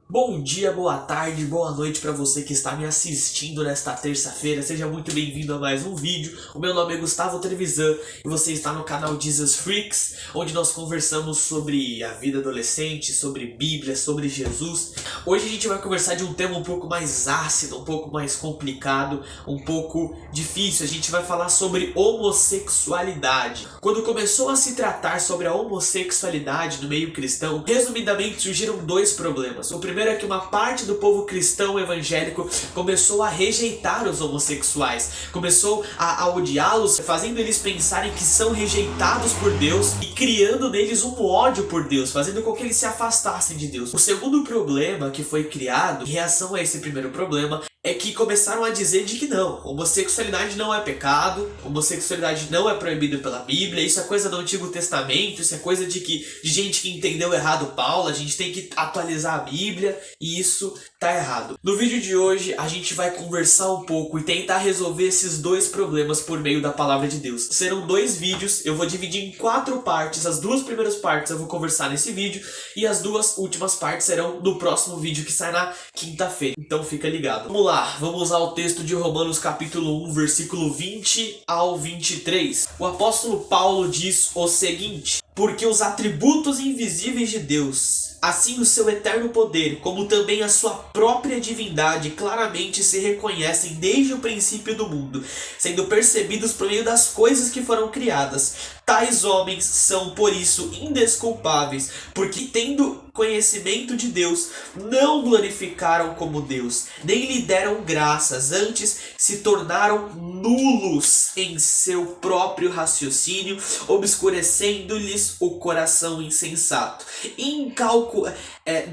Bom dia, boa tarde, boa noite para você que está me assistindo nesta terça-feira. Seja muito bem-vindo a mais um vídeo. O meu nome é Gustavo Trevisan e você está no canal Jesus Freaks, onde nós conversamos sobre a vida adolescente, sobre Bíblia, sobre Jesus. Hoje a gente vai conversar de um tema um pouco mais ácido, um pouco mais complicado, um pouco difícil. A gente vai falar sobre homossexualidade. Quando começou a se tratar sobre a homossexualidade no meio cristão, resumidamente surgiram dois problemas. O primeiro é que uma parte do povo cristão evangélico começou a rejeitar os homossexuais, começou a odiá-los, fazendo eles pensarem que são rejeitados por Deus e criando neles um ódio por Deus, fazendo com que eles se afastassem de Deus. O segundo problema que foi criado em reação a esse primeiro problema é que começaram a dizer de que não, homossexualidade não é pecado, homossexualidade não é proibido pela Bíblia, isso é coisa do Antigo Testamento, isso é coisa de gente que entendeu errado Paulo, a gente tem que atualizar a Bíblia e isso tá errado. No vídeo de hoje a gente vai conversar um pouco e tentar resolver esses dois problemas por meio da palavra de Deus. Serão dois vídeos, eu vou dividir em 4 partes, as 2 primeiras partes eu vou conversar nesse vídeo e as 2 últimas partes serão no próximo vídeo que sai na quinta-feira, então fica ligado. Vamos lá. Vamos ao texto de Romanos capítulo 1, versículo 20 ao 23. O apóstolo Paulo diz o seguinte: porque os atributos invisíveis de Deus, assim o seu eterno poder, como também a sua própria divindade, claramente se reconhecem desde o princípio do mundo, sendo percebidos por meio das coisas que foram criadas. Tais homens são, por isso, indesculpáveis, porque tendo conhecimento de Deus, não glorificaram como Deus, nem lhe deram graças, antes se tornaram nulos em seu próprio raciocínio, obscurecendo-lhes o coração insensato.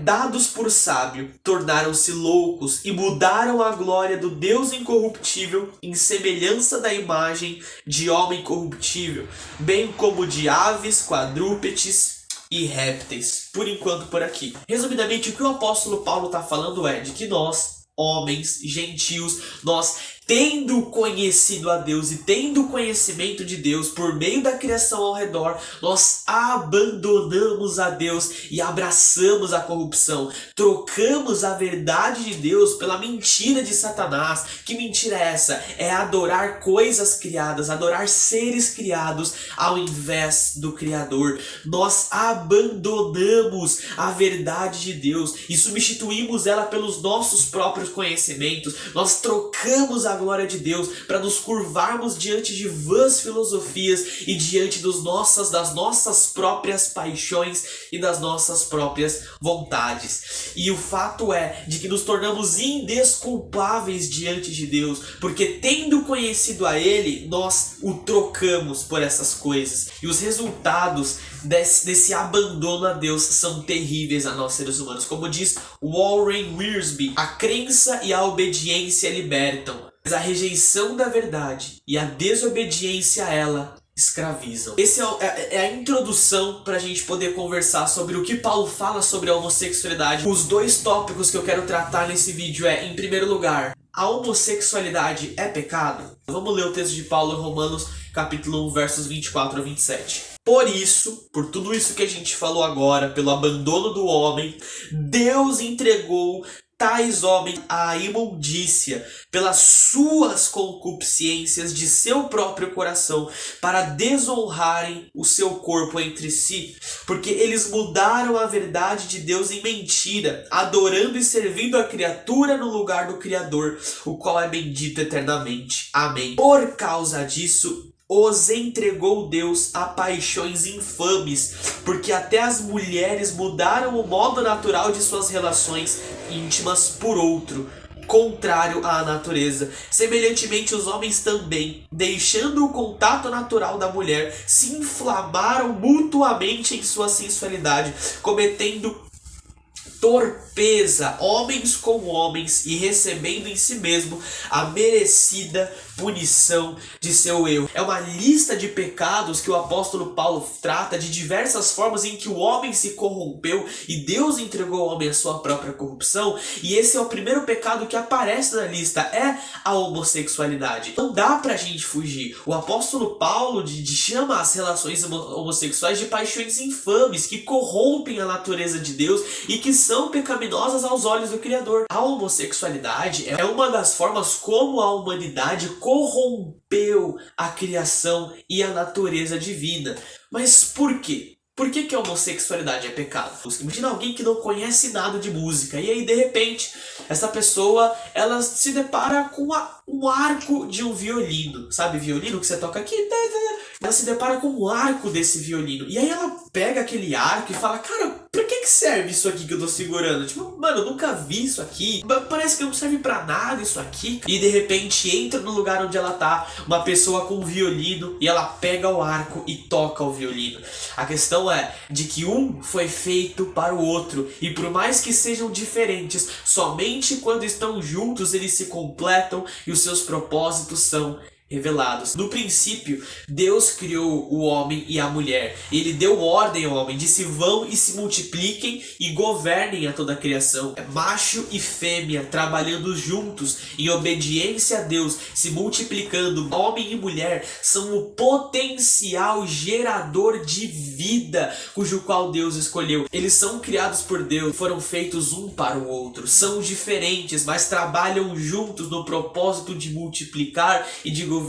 Dados por sábio, tornaram-se loucos e mudaram a glória do Deus incorruptível em semelhança da imagem de homem corruptível, bem como de aves, quadrúpedes e répteis. Por enquanto por aqui. Resumidamente, o que o apóstolo Paulo está falando é de que nós, homens, gentios, nós tendo conhecido a Deus e tendo conhecimento de Deus por meio da criação ao redor, nós abandonamos a Deus e abraçamos a corrupção. Trocamos a verdade de Deus pela mentira de Satanás. Que mentira é essa? É adorar coisas criadas, adorar seres criados ao invés do Criador. Nós abandonamos a verdade de Deus e substituímos ela pelos nossos próprios conhecimentos. Nós trocamos a glória de Deus para nos curvarmos diante de vãs filosofias e diante das nossas próprias paixões e das nossas próprias vontades. E o fato é de que nos tornamos indesculpáveis diante de Deus, porque tendo conhecido a Ele, nós o trocamos por essas coisas. E os resultados desse abandono a Deus são terríveis a nós seres humanos. Como diz Warren Wiersbe, a crença e a obediência libertam, mas a rejeição da verdade e a desobediência a ela escravizam. Essa é a introdução para a gente poder conversar sobre o que Paulo fala sobre a homossexualidade. Os 2 tópicos que eu quero tratar nesse vídeo é, em primeiro lugar, a homossexualidade é pecado? Vamos ler o texto de Paulo em Romanos capítulo 1, versos 24 a 27. Por isso, por tudo isso que a gente falou agora, pelo abandono do homem, Deus entregou tais homens à imundícia pelas suas concupiscências de seu próprio coração, para desonrarem o seu corpo entre si, porque eles mudaram a verdade de Deus em mentira, adorando e servindo a criatura no lugar do Criador, o qual é bendito eternamente. Amém. Por causa disso, os entregou Deus a paixões infames, porque até as mulheres mudaram o modo natural de suas relações íntimas por outro, contrário à natureza. Semelhantemente, os homens também, deixando o contato natural da mulher, se inflamaram mutuamente em sua sensualidade, cometendo torpeza, homens com homens, e recebendo em si mesmo a merecida punição de seu erro. É uma lista de pecados que o apóstolo Paulo trata de diversas formas em que o homem se corrompeu e Deus entregou ao homem a sua própria corrupção, e esse é o primeiro pecado que aparece na lista, é a homossexualidade. Não dá pra gente fugir. O apóstolo Paulo chama as relações homossexuais de paixões infames, que corrompem a natureza de Deus e que são são pecaminosas aos olhos do Criador. A homossexualidade é uma das formas como a humanidade corrompeu a criação e a natureza divina. Mas por quê? Por que a homossexualidade é pecado? Imagina alguém que não conhece nada de música e aí de repente essa pessoa ela se depara com um arco de um violino, sabe, violino que você toca aqui, ela se depara com um arco desse violino e aí ela pega aquele arco e fala, cara, pra que serve isso aqui que eu tô segurando? Tipo, mano, eu nunca vi isso aqui, parece que não serve pra nada isso aqui. E de repente entra no lugar onde ela tá uma pessoa com um violino e ela pega o arco e toca o violino. A questão é de que um foi feito para o outro e por mais que sejam diferentes, somente quando estão juntos eles se completam e os seus propósitos são revelados. No princípio, Deus criou o homem e a mulher. Ele deu ordem ao homem, disse vão e se multipliquem e governem a toda a criação. Macho e fêmea trabalhando juntos em obediência a Deus, se multiplicando. Homem e mulher são o potencial gerador de vida, cujo qual Deus escolheu. Eles são criados por Deus, foram feitos um para o outro. São diferentes, mas trabalham juntos no propósito de multiplicar e de governar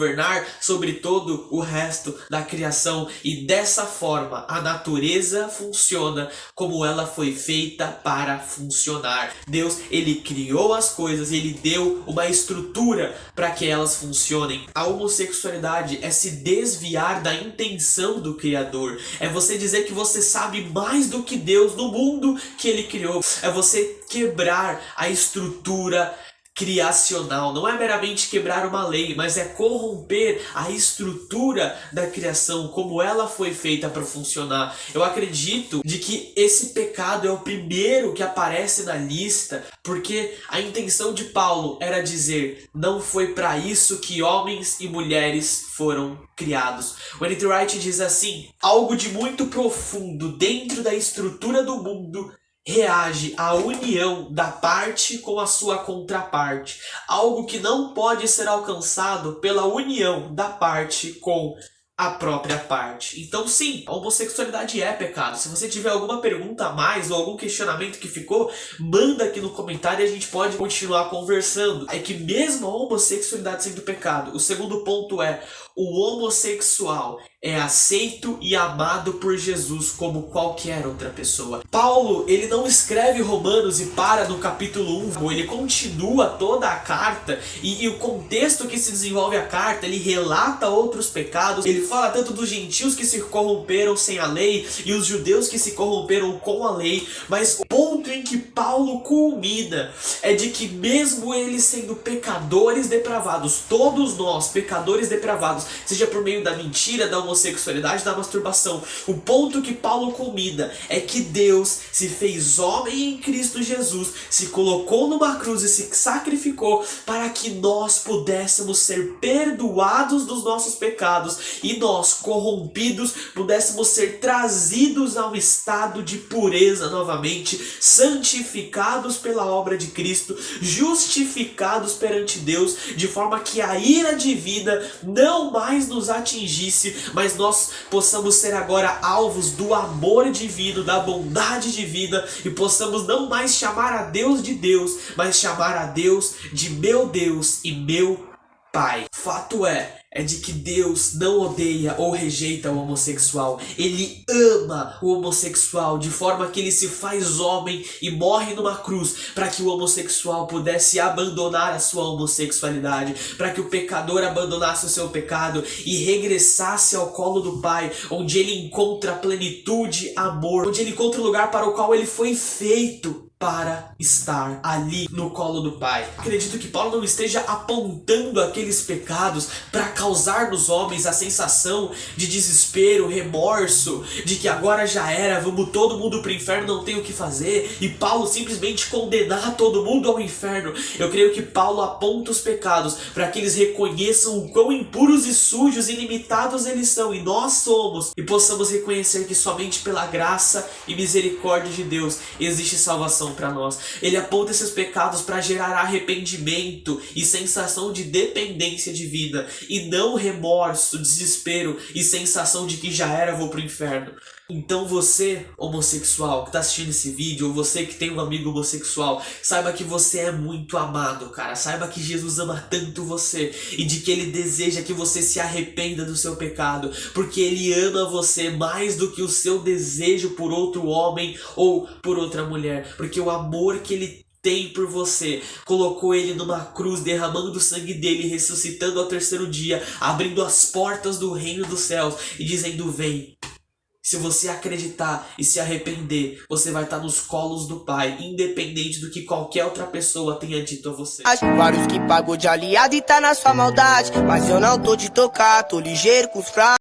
sobre todo o resto da criação, e dessa forma a natureza funciona como ela foi feita para funcionar. Deus, ele criou as coisas, ele deu uma estrutura para que elas funcionem. A homossexualidade é se desviar da intenção do Criador, é você dizer que você sabe mais do que Deus no mundo que ele criou, é você quebrar a estrutura criacional. Não é meramente quebrar uma lei, mas é corromper a estrutura da criação, como ela foi feita para funcionar. Eu acredito de que esse pecado é o primeiro que aparece na lista, porque a intenção de Paulo era dizer, não foi para isso que homens e mulheres foram criados. O N.T. Wright diz assim, algo de muito profundo dentro da estrutura do mundo reage à união da parte com a sua contraparte, algo que não pode ser alcançado pela união da parte com a própria parte. Então sim, a homossexualidade é pecado. Se você tiver alguma pergunta a mais ou algum questionamento que ficou, manda aqui no comentário e a gente pode continuar conversando. É que mesmo a homossexualidade sendo pecado, o segundo ponto é, o homossexual é aceito e amado por Jesus como qualquer outra pessoa. Paulo, ele não escreve Romanos e para no capítulo 1, ele continua toda a carta e o contexto que se desenvolve a carta, ele relata outros pecados, ele fala tanto dos gentios que se corromperam sem a lei e os judeus que se corromperam com a lei, mas o ponto em que Paulo culmina é de que mesmo eles sendo pecadores depravados, todos nós pecadores depravados, seja por meio da mentira, da homossexualidade, da masturbação, o ponto que Paulo culmina é que Deus se fez homem em Cristo Jesus, se colocou numa cruz e se sacrificou para que nós pudéssemos ser perdoados dos nossos pecados e nós, corrompidos, pudéssemos ser trazidos a um estado de pureza novamente, santificados pela obra de Cristo, justificados perante Deus, de forma que a ira divina não mais nos atingisse, mas nós possamos ser agora alvos do amor divino, da bondade divina, e possamos não mais chamar a Deus de Deus, mas chamar a Deus de meu Deus e meu Pai. Fato é de que Deus não odeia ou rejeita o homossexual. Ele ama o homossexual de forma que ele se faz homem e morre numa cruz para que o homossexual pudesse abandonar a sua homossexualidade, para que o pecador abandonasse o seu pecado e regressasse ao colo do Pai, onde ele encontra plenitude, amor, onde ele encontra o lugar para o qual ele foi feito para estar ali no colo do Pai. Acredito que Paulo não esteja apontando aqueles pecados para causar nos homens a sensação de desespero, remorso, de que agora já era, vamos todo mundo para o inferno, não tem o que fazer, e Paulo simplesmente condenar todo mundo ao inferno. Eu creio que Paulo aponta os pecados para que eles reconheçam o quão impuros e sujos e limitados eles são, e nós somos, e possamos reconhecer que somente pela graça e misericórdia de Deus existe salvação para nós. Ele aponta esses pecados para gerar arrependimento e sensação de dependência divina, e não remorso, desespero e sensação de que já era, vou pro inferno. Então você, homossexual, que tá assistindo esse vídeo, ou você que tem um amigo homossexual, saiba que você é muito amado, cara. Saiba que Jesus ama tanto você e de que ele deseja que você se arrependa do seu pecado, porque ele ama você mais do que o seu desejo por outro homem ou por outra mulher, porque o amor que ele tem por você colocou ele numa cruz, derramando o sangue dele, ressuscitando ao terceiro dia, abrindo as portas do reino dos céus e dizendo: vem. Se você acreditar e se arrepender, você vai estar nos colos do Pai, independente do que qualquer outra pessoa tenha dito a você. Vários que pagou de aliado e tá na sua maldade, mas eu não tô de tocar, tô ligeiro com os fracos.